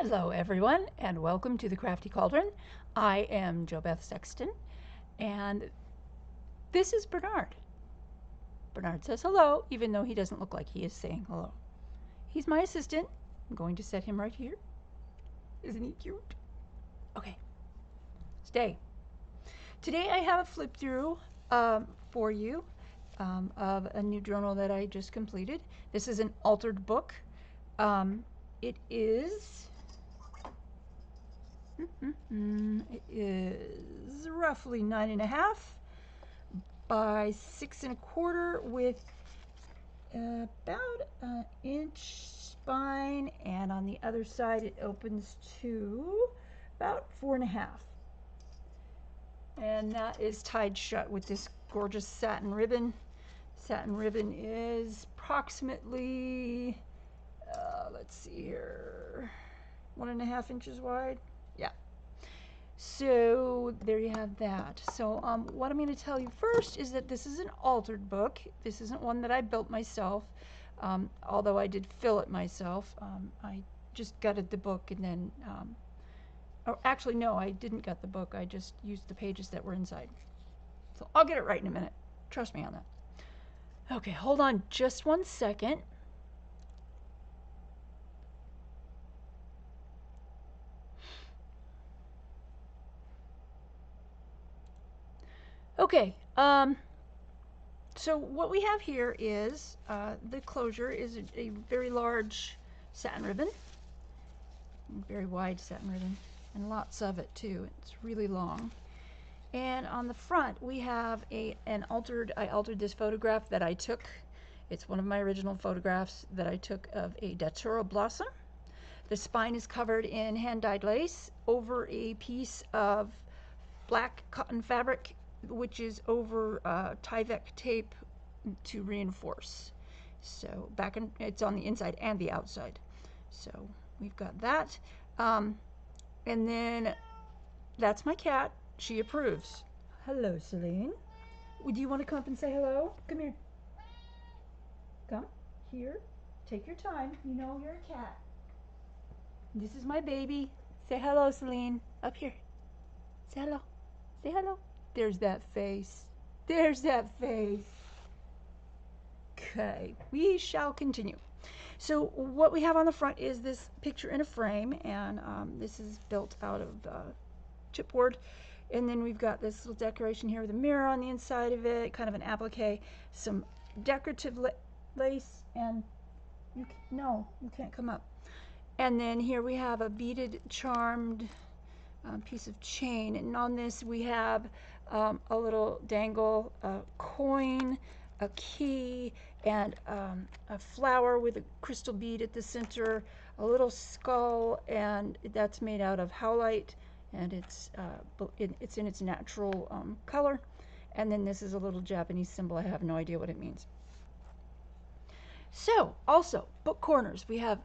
Hello everyone and welcome to the Crafty Cauldron. I am JoBeth Sexton and this is Bernard. Bernard says hello even though he doesn't look like he is saying hello. He's my assistant. I'm going to set him right here. Isn't he cute? Okay, stay. Today I have a flip through for you of a new journal that I just completed. This is an altered book. It is roughly 9.5 by 6.25 with about an inch spine, and on the other side it opens to about 4.5. And that is tied shut with this gorgeous satin ribbon. Satin ribbon is approximately, let's see here, 1.5 inches wide. Yeah. So there you have that. So what I'm going to tell you first is that this is an altered book. This isn't one that I built myself, although I did fill it myself. I just gutted the book and then, or actually no, I didn't gut the book. I just used the pages that were inside. So I'll get it right in a minute. Trust me on that. Okay, hold on just 1 second. Okay, so what we have here is the closure is a very large satin ribbon, very wide satin ribbon, and lots of it too. It's really long. And on the front we have I altered this photograph that I took. It's one of my original photographs that I took of a datura blossom. The spine is covered in hand-dyed lace over a piece of black cotton fabric, which is over Tyvek tape to reinforce. So it's on the inside and the outside. So we've got that. And then that's my cat. She approves. Hello, Celine. Do you want to come up and say hello? Come here. Come here. Take your time. You know you're a cat. This is my baby. Say hello, Celine. Up here. Say hello. Say hello. There's that face. There's that face. Okay, we shall continue. So what we have on the front is this picture in a frame, and this is built out of chipboard. And then we've got this little decoration here with a mirror on the inside of it, kind of an applique, some decorative lace, and you can't come up. And then here we have a beaded charmed piece of chain, and on this we have a little dangle, a coin, a key, and a flower with a crystal bead at the center, a little skull, and that's made out of howlite, and it's in its natural color. And then this is a little Japanese symbol. I have no idea what it means. So also book corners. We have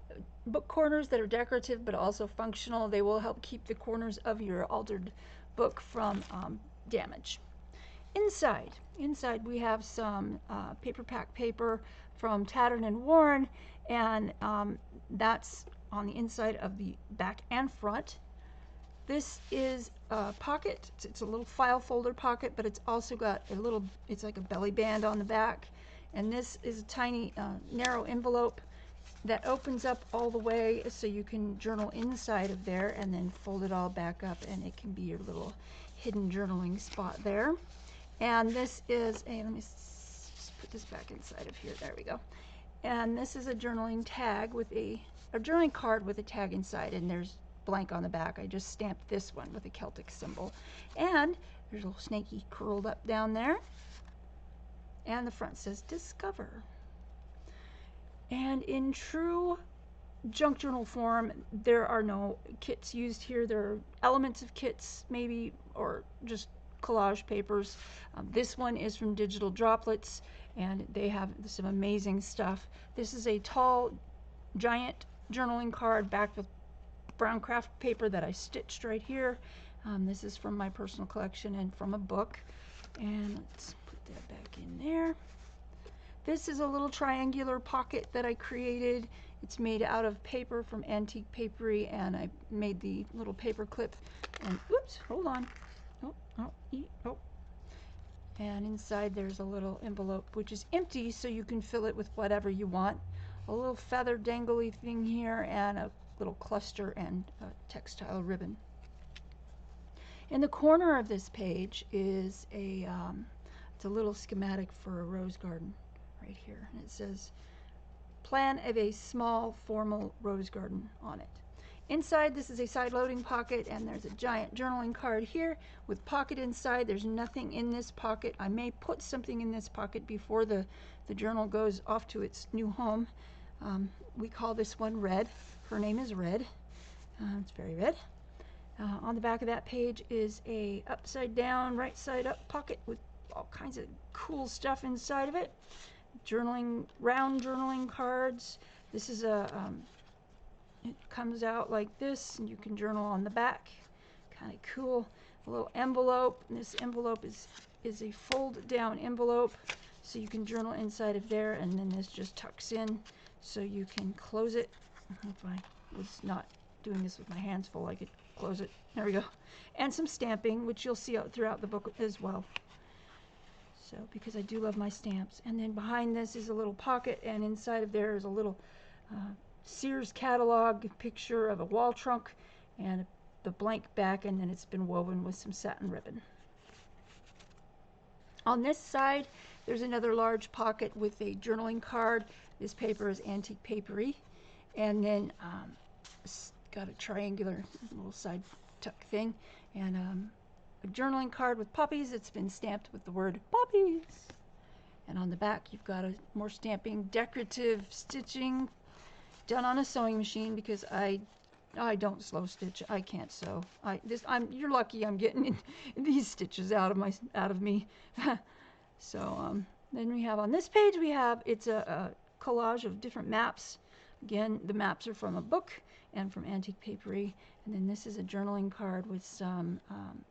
book corners that are decorative but also functional. They will help keep the corners of your altered book from damage. Inside we have some paper pack paper from Tattered and Worn, and that's on the inside of the back and front. This is a pocket. It's a little file folder pocket, but it's also got a little, it's like a belly band on the back. And this is a tiny narrow envelope that opens up all the way so you can journal inside of there and then fold it all back up, and it can be your little hidden journaling spot there. And this is a, let me just put this back inside of here, there we go. And this is a journaling tag with a journaling card with a tag inside, and there's blank on the back. I just stamped this one with a Celtic symbol. And there's a little snaky curled up down there. And the front says Discover. And in true junk journal form, there are no kits used here. There are elements of kits maybe, or just collage papers. This one is from Digital Droplets, and they have some amazing stuff. This is a tall, giant journaling card backed with brown craft paper that I stitched right here. This is from my personal collection and from a book. And let's put that back in there. This is a little triangular pocket that I created It's made out of paper from Antique Papery, and I made the little paper clip. And oops, hold on. Oh. And inside there's a little envelope, which is empty, so you can fill it with whatever you want. A little feather dangly thing here, and a little cluster and textile ribbon. In the corner of this page is it's a little schematic for a rose garden right here. And it says, plan of a small formal rose garden on it. Inside, this is a side-loading pocket, and there's a giant journaling card here with pocket inside. There's nothing in this pocket. I may put something in this pocket before the journal goes off to its new home. We call this one Red. Her name is Red. It's very red. On the back of that page is a upside down, right side up pocket with all kinds of cool stuff inside of it. Round journaling cards. This is it comes out like this, and you can journal on the back. Kind of cool. A little envelope. And this envelope is a fold down envelope, so you can journal inside of there, and then this just tucks in so you can close it. If I was not doing this with my hands full, I could close it. There we go. And some stamping, which you'll see throughout the book as well. So, because I do love my stamps. And then behind this is a little pocket, and inside of there is a little Sears catalog picture of a wall trunk and the blank back, and then it's been woven with some satin ribbon. On this side, there's another large pocket with a journaling card. This paper is Antique Papery. And then it's got a triangular little side tuck thing, and a journaling card with puppies. It's been stamped with the word puppies. And on the back, you've got more stamping, decorative stitching done on a sewing machine, because I don't slow stitch. I can't sew. You're lucky I'm getting these stitches out of me. So then we have on this page, it's a collage of different maps. Again, the maps are from a book and from Antique Papery. And then this is a journaling card with some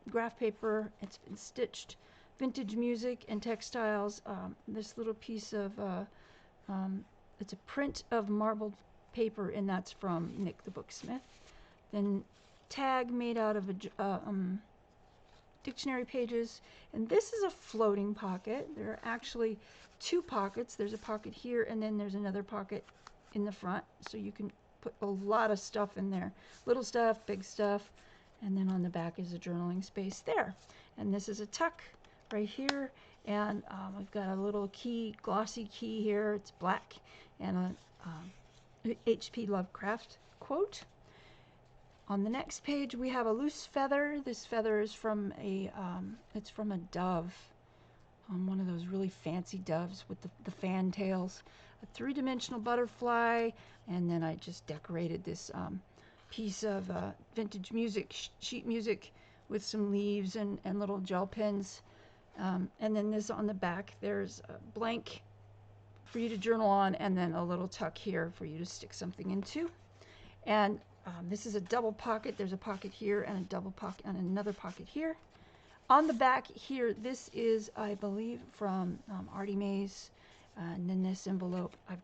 graph paper. It's been stitched, vintage music and textiles. This little piece of it's a print of marbled paper, and that's from Nick the Booksmith. Then tag made out of dictionary pages. And this is a floating pocket. There are actually two pockets. There's a pocket here, and then there's another pocket in the front, so you can put a lot of stuff in there. Little stuff, big stuff. And then on the back is a journaling space there. And this is a tuck right here. And we've got a little key, glossy key here. It's black, and a H.P. Lovecraft quote. On the next page, we have a loose feather. This feather is from it's from a dove, one of those really fancy doves with the fan tails. A three-dimensional butterfly, and then I just decorated this piece of vintage music, sheet music, with some leaves and little gel pens. And then this on the back, there's a blank for you to journal on, and then a little tuck here for you to stick something into. And this is a double pocket. There's a pocket here and a double pocket and another pocket here. On the back here, this is, I believe, from Artie Mays. And then this envelope, I've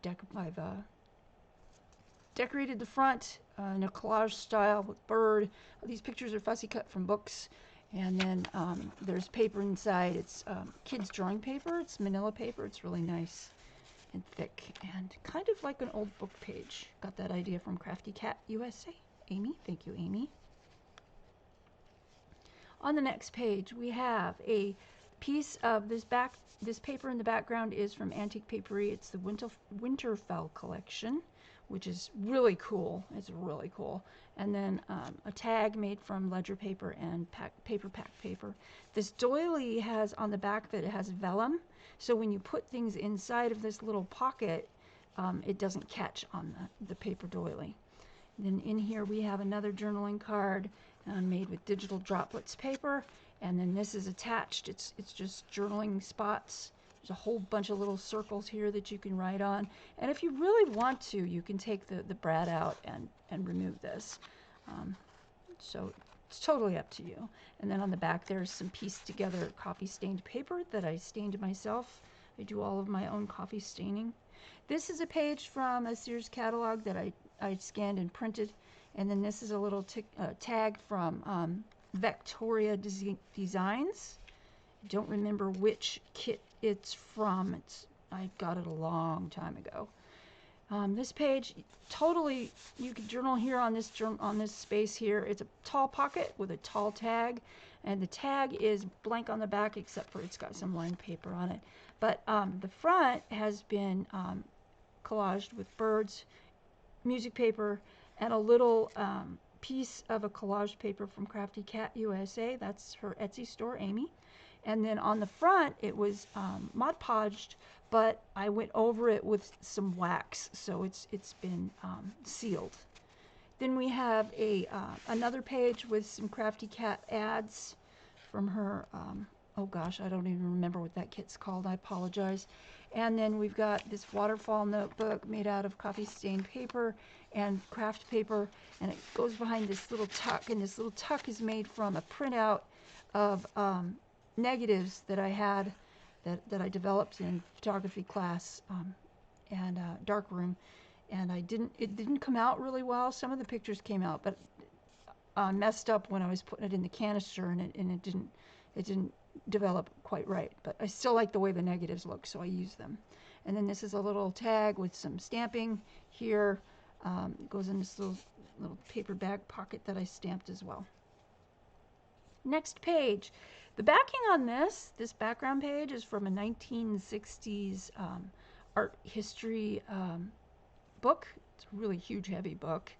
decorated the front in a collage style with bird. These pictures are fussy cut from books. And then there's paper inside. It's kids' drawing paper. It's manila paper. It's really nice and thick and kind of like an old book page. Got that idea from Crafty Cat USA. Amy, thank you, Amy. On the next page, we have a piece of this paper in the background is from Antique Papery. It's the Winterfell collection, which is really cool. It's really cool. And then a tag made from ledger paper and paper paper. This doily has on the back that it has vellum, so when you put things inside of this little pocket, it doesn't catch on the paper doily. Then in here we have another journaling card made with digital droplets paper, and then this is attached. It's just journaling spots. There's a whole bunch of little circles here that you can write on, and if you really want to, you can take the brad out and remove this. So it's totally up to you. And then on the back there's some pieced together coffee stained paper that I stained myself. I do all of my own coffee staining. This is a page from a Sears catalog that I scanned and printed. And then this is a little tag from Victoria Designs. I don't remember which kit it's from. I got it a long time ago. This page, totally, you could journal here on this space here. It's a tall pocket with a tall tag, and the tag is blank on the back except for it's got some lined paper on it. But the front has been collaged with birds, music paper, and a little piece of a collage paper from Crafty Cat USA. That's her Etsy store, Amy. And then on the front, it was Mod Podged, but I went over it with some wax, so it's been sealed. Then we have another page with some Crafty Cat ads from her. Oh gosh, I don't even remember what that kit's called. I apologize. And then we've got this waterfall notebook made out of coffee stained paper and craft paper, and it goes behind this little tuck, and this little tuck is made from a printout of negatives that I had that I developed in photography class and darkroom, and it didn't come out really well. Some of the pictures came out, but messed up when I was putting it in the canister, and it didn't develop quite right. But I still like the way the negatives look, so I use them. And then this is a little tag with some stamping here. It goes in this little paper bag pocket that I stamped as well. Next page. The backing on this background page is from a 1960s art history book. It's a really huge, heavy book.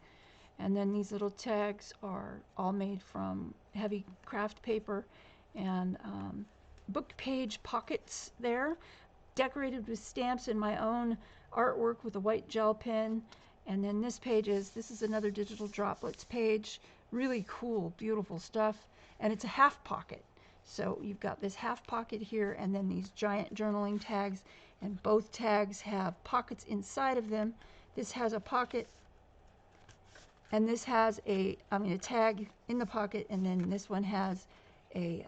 And then these little tags are all made from heavy craft paper and book page pockets there, decorated with stamps and my own artwork with a white gel pen. And then this is another digital droplets page. Really cool, beautiful stuff. And it's a half pocket. So you've got this half pocket here, and then these giant journaling tags, and both tags have pockets inside of them. This has a pocket, and this has a tag in the pocket, and then this one has a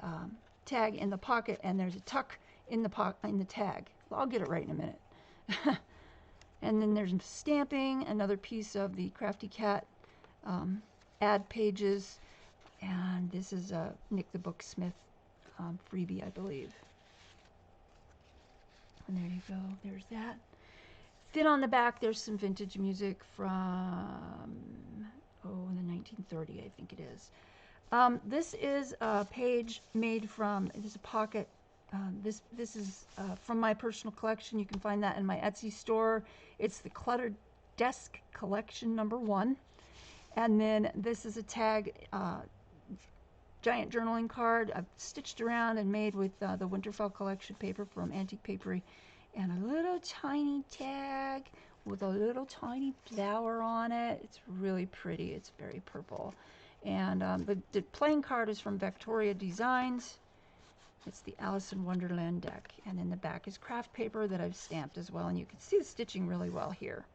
tag in the pocket, and there's a tuck in the tag. I'll get it right in a minute. And then there's stamping, another piece of the Crafty Cat ad pages, and this is a Nick the Booksmith freebie, I believe. And there you go, there's that. Then on the back, there's some vintage music from, the 1930, I think it is. This is a page made from, this is a pocket. This is from my personal collection. You can find that in my Etsy store. It's the Cluttered Desk Collection #1. And then this is a tag, giant journaling card I've stitched around and made with the Winterfell collection paper from Antique Papery, and a little tiny tag with a little tiny flower on it. It's really pretty. It's very purple. And the playing card is from Victoria Designs. It's the Alice in Wonderland deck, and in the back is craft paper that I've stamped as well, and you can see the stitching really well here.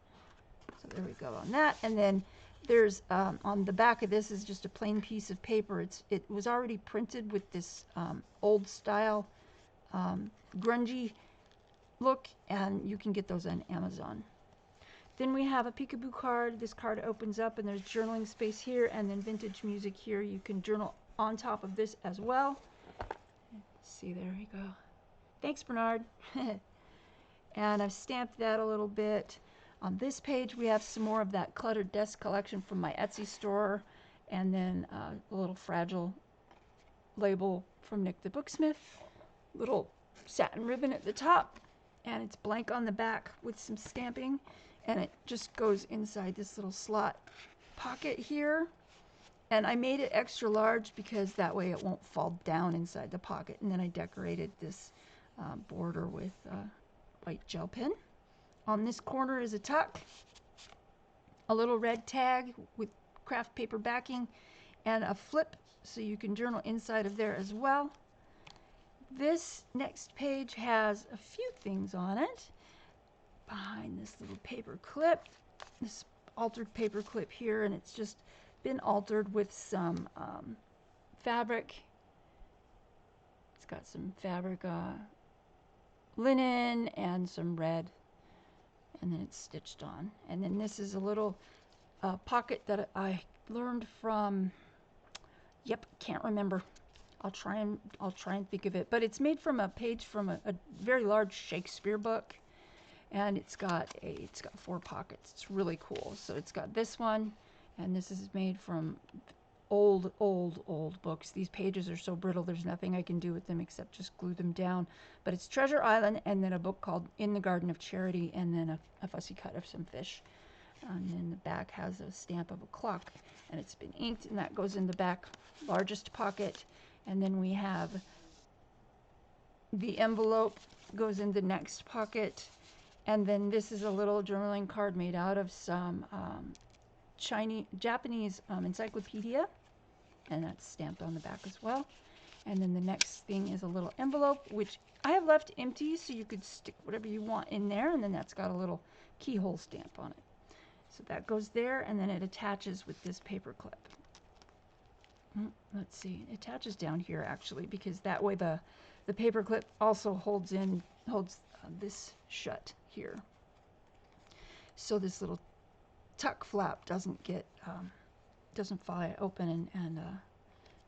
So there we go on that. And then there's on the back of this is just a plain piece of paper. It was already printed with this old style grungy look, and you can get those on Amazon. Then we have a peekaboo card. This card opens up, and there's journaling space here, and then vintage music here. You can journal on top of this as well. See, there you go. Thanks, Bernard. And I've stamped that a little bit. On this page, we have some more of that Cluttered Desk collection from my Etsy store, and then a little fragile label from Nick the Booksmith. Little satin ribbon at the top, and it's blank on the back with some stamping, and it just goes inside this little slot pocket here. And I made it extra large because that way it won't fall down inside the pocket. And then I decorated this border with white gel pen. On this corner is a tuck, a little red tag with craft paper backing, and a flip so you can journal inside of there as well. This next page has a few things on it. Behind this little paper clip, this altered paper clip here, and it's just been altered with some fabric. It's got some fabric linen and some red and then it's stitched on. And then this is a little pocket that I learned from, yep, can't remember. I'll try and think of it. But it's made from a page from a very large Shakespeare book, and it's got 4 pockets. It's really cool. So it's got this one, and this is made from old books. These pages are so brittle, there's nothing I can do with them except just glue them down. But it's Treasure Island, and then a book called In the Garden of Charity, and then a fussy cut of some fish. And then the back has a stamp of a clock, and it's been inked, and that goes in the back largest pocket. And then we have the envelope goes in the next pocket. And then this is a little journaling card made out of some Japanese encyclopedia, and that's stamped on the back as well. And then the next thing is a little envelope, which I have left empty, so you could stick whatever you want in there, and then that's got a little keyhole stamp on it. So that goes there, and then it attaches with this paper clip. Let's see, it attaches down here actually, because that way the paper clip also holds this shut here. So this little tuck flap doesn't fly open and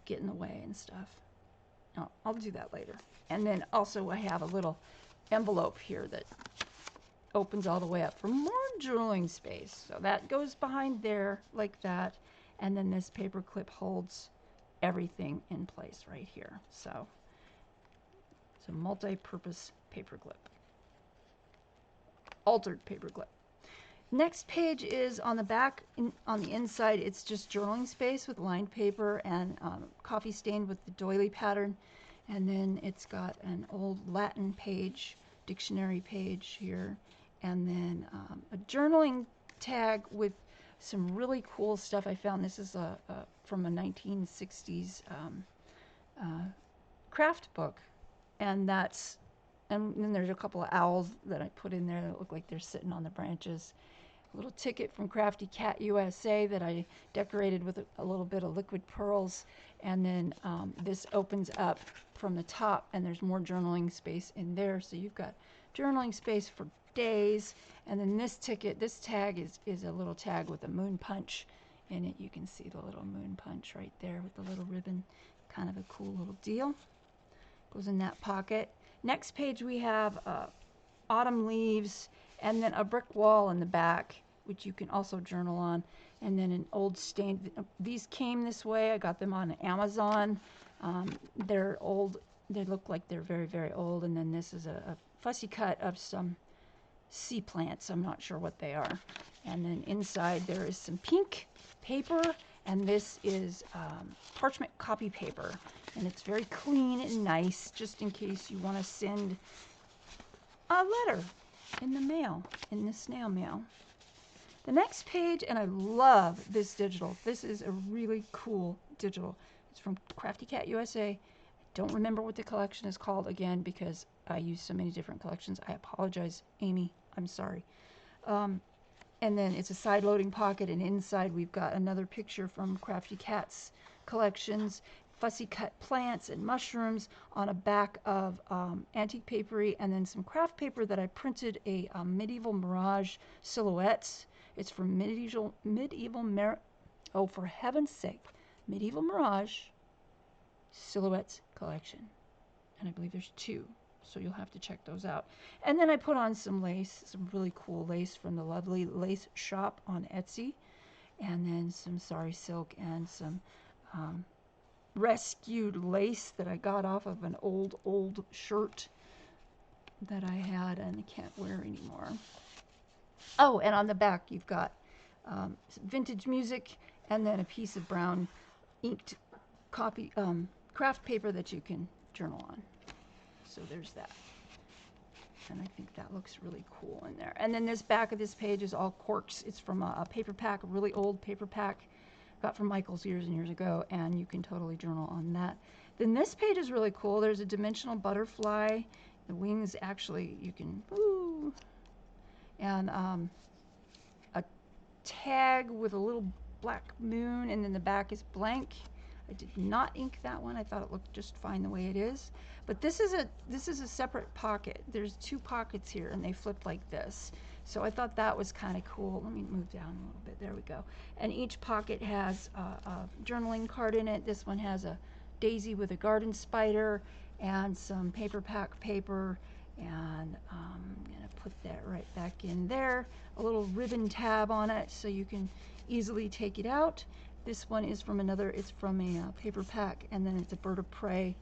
get in the way and stuff. No, I'll do that later. And then also I have a little envelope here that opens all the way up for more journaling space. So that goes behind there like that, and then this paper clip holds everything in place right here. So it's a multi-purpose paper clip, altered paper clip. Next page is on the back. On the inside, it's just journaling space with lined paper and coffee stained with the doily pattern. And then it's got an old Latin page, dictionary page here, and then a journaling tag with some really cool stuff I found. This is from a 1960s craft book, and then there's a couple of owls that I put in there that look like they're sitting on the branches. A little ticket from Crafty Cat USA that I decorated with a little bit of liquid pearls, and then this opens up from the top, and there's more journaling space in there, so you've got journaling space for days. And then this tag is a little tag with a moon punch in it. You can see the little moon punch right there with the little ribbon. Kind of a cool little deal. Goes in that pocket. Next page we have autumn leaves, and then a brick wall in the back, which you can also journal on. And then an old stained, these came this way. I got them on Amazon. They're old. They look like they're very, very old. And then this is a fussy cut of some sea plants. I'm not sure what they are. And then inside there is some pink paper, and this is parchment copy paper, and it's very clean and nice, just in case you want to send a letter in the mail, in the snail mail. The next page, and I love this digital. This is a really cool digital. It's from Crafty Cat USA. I don't remember what the collection is called again, because I use so many different collections. I apologize, Amy. I'm sorry. And then it's a side-loading pocket, and inside we've got another picture from Crafty Cat's collections, fussy cut plants and mushrooms on a back of antique papery, and then some craft paper that I printed a medieval mirage silhouettes. It's from medieval for heaven's sake, medieval mirage silhouettes collection, and I believe there's 2. So you'll have to check those out. And then I put on some lace, some really cool lace from the Lovely Lace Shop on Etsy. And then some sari silk and some rescued lace that I got off of an old shirt that I had and I can't wear anymore. Oh, and on the back you've got some vintage music, and then a piece of brown inked copy craft paper that you can journal on. So there's that. And I think that looks really cool in there. And then this back of this page is all corks. It's from a paper pack, a really old paper pack. Got from Michael's years and years ago, and you can totally journal on that. Then this page is really cool. There's a dimensional butterfly. The wings actually, you can, woo, and a tag with a little black moon, and then the back is blank. I did not ink that one. I thought it looked just fine the way it is. But this is a separate pocket. There's 2 pockets here, and they flip like this. So I thought that was kind of cool. Let me move down a little bit. There we go. And each pocket has a journaling card in it. This one has a daisy with a garden spider and some paper pack paper. And I'm going to put that right back in there. A little ribbon tab on it so you can easily take it out. This one is from it's from a paper pack, and then it's a bird of prey.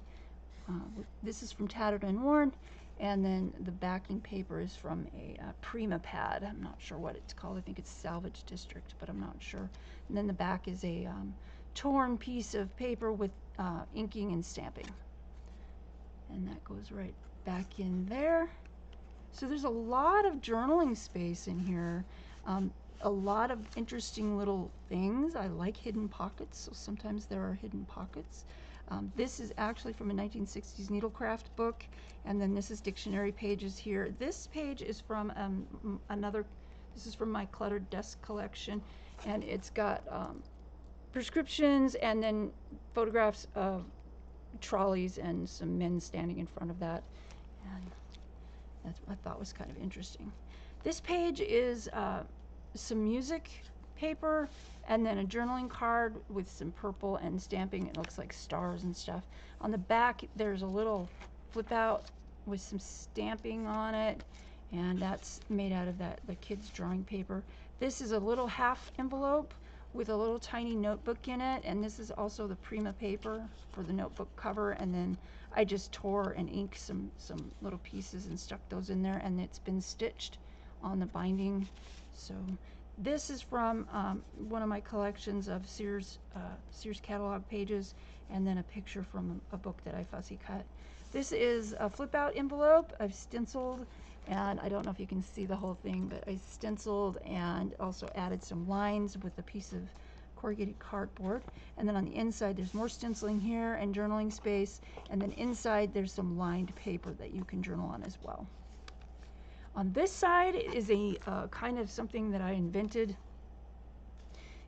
This is from Tattered and Worn, and then the backing paper is from a Prima pad. I'm not sure what it's called. I think it's Salvage District, but I'm not sure. And then the back is a torn piece of paper with inking and stamping. And that goes right back in there. So there's a lot of journaling space in here. A lot of interesting little things. I like hidden pockets, so sometimes there are hidden pockets. This is actually from a 1960s needlecraft book, and then this is dictionary pages here. This page is from this is from my cluttered desk collection, and it's got prescriptions and then photographs of trolleys and some men standing in front of that, and that's what I thought was kind of interesting. This page is some music paper and then a journaling card with some purple and stamping. It looks like stars and stuff. On the back there's a little flip out with some stamping on it, and that's made out of the kids drawing paper. This is a little half envelope with a little tiny notebook in it, and this is also the Prima paper for the notebook cover, and then I just tore and inked some little pieces and stuck those in there, and it's been stitched on the binding. So this is from one of my collections of Sears catalog pages, and then a picture from a book that I fussy cut. This is a flip out envelope I've stenciled, and I don't know if you can see the whole thing, but I stenciled and also added some lines with a piece of corrugated cardboard. And then on the inside there's more stenciling here and journaling space, and then inside there's some lined paper that you can journal on as well. On this side is a kind of something that I invented.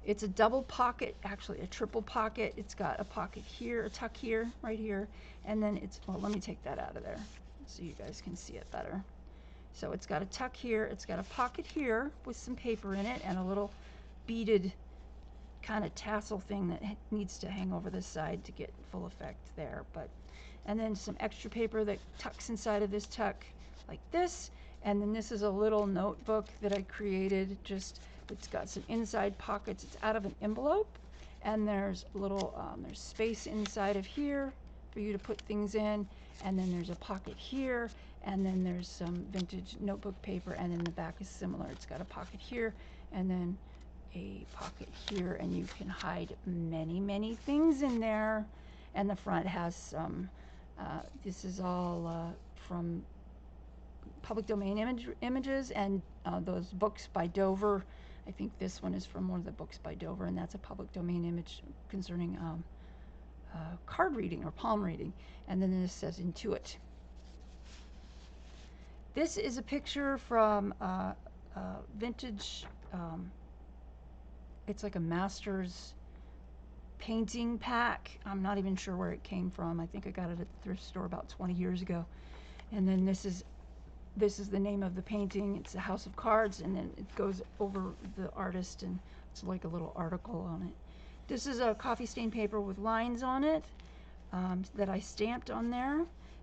It's a double pocket, actually a triple pocket. It's got a pocket here, a tuck here, right here, and then it's, well, let me take that out of there so you guys can see it better. So it's got a tuck here, it's got a pocket here with some paper in it, and a little beaded kind of tassel thing that needs to hang over this side to get full effect there. And then some extra paper that tucks inside of this tuck like this. And then this is a little notebook that I created. It's got some inside pockets. It's out of an envelope, and there's there's space inside of here for you to put things in. And then there's a pocket here, and then there's some vintage notebook paper, and then the back is similar. It's got a pocket here, and then a pocket here, and you can hide many things in there. And the front has some, this is all from public domain images, and those books by Dover. I think this one is from one of the books by Dover, and that's a public domain image concerning card reading or palm reading. And then this says Intuit. This is a picture from vintage, it's like a master's painting pack. I'm not even sure where it came from. I think I got it at the thrift store about 20 years ago. And then this is the name of the painting. It's a house of cards, and then it goes over the artist, and it's like a little article on it. This is a coffee stain paper with lines on it that I stamped on there.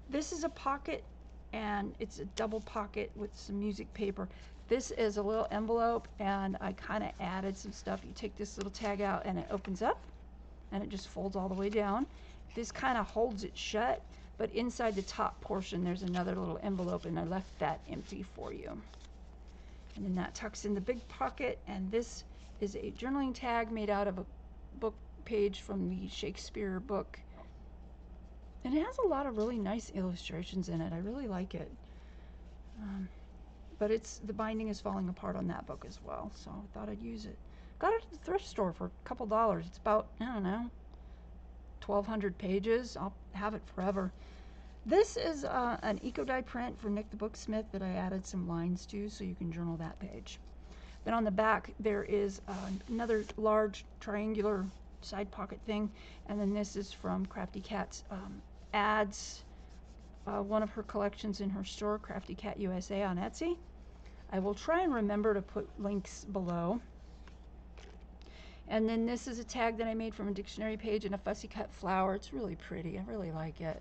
This is a pocket, and it's a double pocket with some music paper. This is a little envelope, and I kind of added some stuff. You take this little tag out, and it opens up, and it just folds all the way down. This kind of holds it shut, but inside the top portion there's another little envelope, and I left that empty for you. And then that tucks in the big pocket, and this is a journaling tag made out of a book page from the Shakespeare book. And it has a lot of really nice illustrations in it. I really like it. But the binding is falling apart on that book as well, so I thought I'd use it. Got it at the thrift store for a couple dollars. It's about, I don't know, 1,200 pages. I'll have it forever. This is an eco-dye print for Nick the Booksmith that I added some lines to, so you can journal that page. Then on the back there is another large triangular side pocket thing, and then this is from Crafty Cat's ads, one of her collections in her store, Crafty Cat USA on Etsy. I will try and remember to put links below. And then this is a tag that I made from a dictionary page in a fussy cut flower. It's really pretty. I really like it.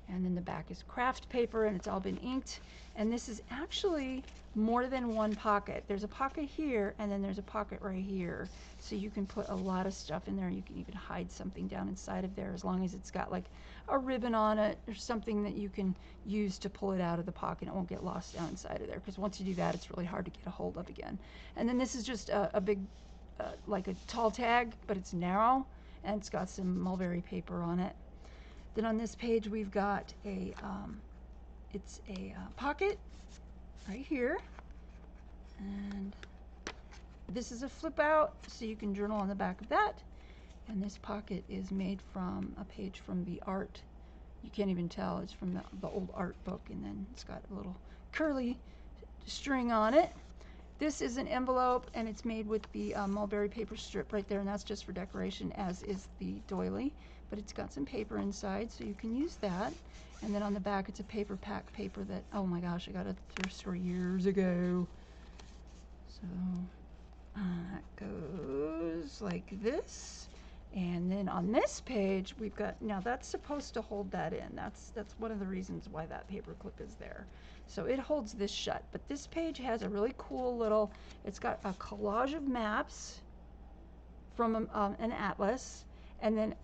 And then the back is craft paper, and it's all been inked. And this is actually more than one pocket. There's a pocket here, and then there's a pocket right here. So you can put a lot of stuff in there. You can even hide something down inside of there, as long as it's got like a ribbon on it or something that you can use to pull it out of the pocket. It won't get lost down inside of there, because once you do that, it's really hard to get a hold of again. And then this is just a big, like a tall tag, but it's narrow, and it's got some mulberry paper on it. Then on this page we've got a, it's a pocket right here, and this is a flip out, so you can journal on the back of that. And this pocket is made from a page from the art. You can't even tell, it's from the old art book, and then it's got a little curly string on it. This is an envelope, and it's made with the mulberry paper strip right there, and that's just for decoration, as is the doily. But it's got some paper inside, so you can use that. And then on the back, it's a paper pack paper that, oh my gosh, I got at the thrift store years ago. So that goes like this. And then on this page, we've got, now that's supposed to hold that in. That's one of the reasons why that paper clip is there. So it holds this shut. But this page has a really cool little, it's got a collage of maps from an atlas. And then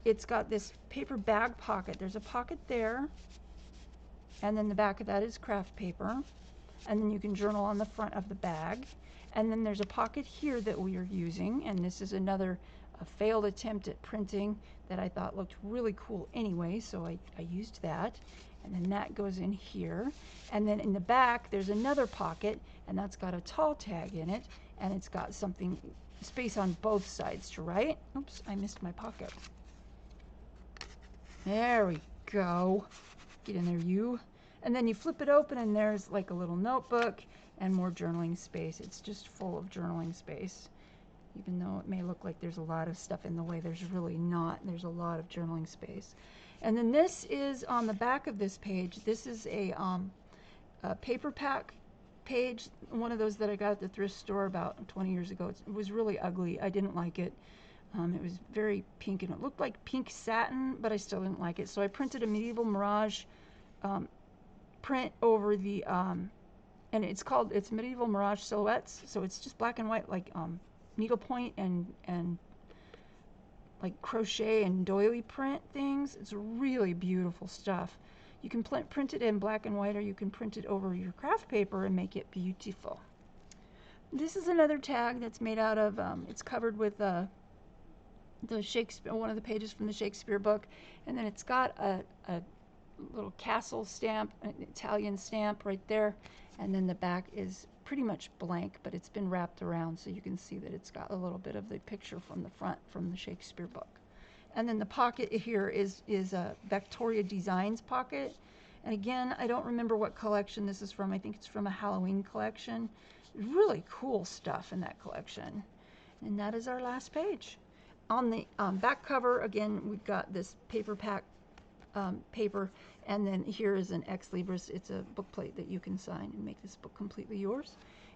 it's got this paper bag pocket. There's a pocket there, and then the back of that is craft paper, and then you can journal on the front of the bag. And then there's a pocket here that we are using, and this is another failed attempt at printing that I thought looked really cool anyway, so I used that. And then that goes in here, and then in the back there's another pocket, and that's got a tall tag in it, and it's got something, space on both sides to write. Oops, I missed my pocket. There we go. Get in there, you. And then you flip it open, and there's like a little notebook and more journaling space. It's just full of journaling space. Even though it may look like there's a lot of stuff in the way, there's really not. There's a lot of journaling space. And then this is on the back of this page. This is a paper pack page, one of those that I got at the thrift store about 20 years ago. It was really ugly. I didn't like it. It was very pink, and it looked like pink satin, but I still didn't like it. So I printed a Medieval Mirage print over the, and it's Medieval Mirage Silhouettes. So it's just black and white, like needlepoint and like crochet and doily print things. It's really beautiful stuff. You can print it in black and white, or you can print it over your craft paper and make it beautiful. This is another tag that's made out of, it's covered with the Shakespeare, one of the pages from the Shakespeare book, and then it's got a little castle stamp, an Italian stamp right there, and then the back is pretty much blank, but it's been wrapped around so you can see that it's got a little bit of the picture from the front from the Shakespeare book. And then the pocket here is a Victoria Designs pocket, and again, I don't remember what collection this is from. I think it's from a Halloween collection. Really cool stuff in that collection. And that is our last page. On the back cover, again, we've got this paper pack paper, and then here is an Ex Libris. It's a book plate that you can sign and make this book completely yours.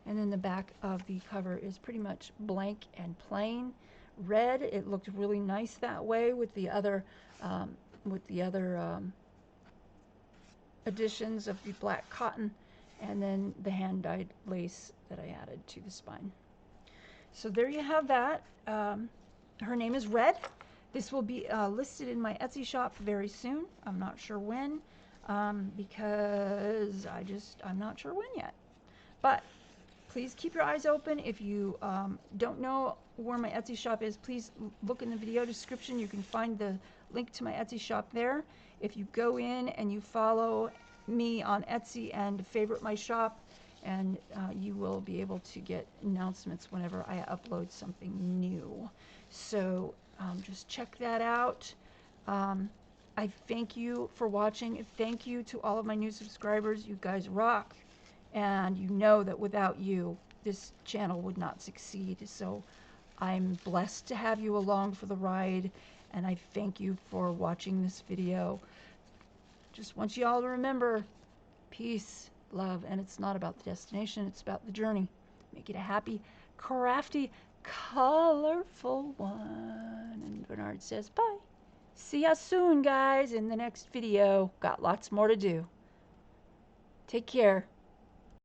And then the back of the cover is pretty much blank and plain red. It looked really nice that way with the other editions of the black cotton, and then the hand-dyed lace that I added to the spine. So there you have that. Her name is Red. This will be listed in my Etsy shop very soon. I'm not sure when, because I'm not sure when yet. But please keep your eyes open. If you don't know where my Etsy shop is, please look in the video description. You can find the link to my Etsy shop there. If you go in and you follow me on Etsy and favorite my shop, and you will be able to get announcements whenever I upload something new. So just check that out. I thank you for watching. Thank you to all of my new subscribers. You guys rock. And you know that without you, this channel would not succeed. So I'm blessed to have you along for the ride. And I thank you for watching this video. Just want you all to remember, peace love, and it's not about the destination, it's about the journey. Make it a happy, crafty, colorful one. And Bernard says bye. See ya soon, guys, in the next video. Got lots more to do. Take care.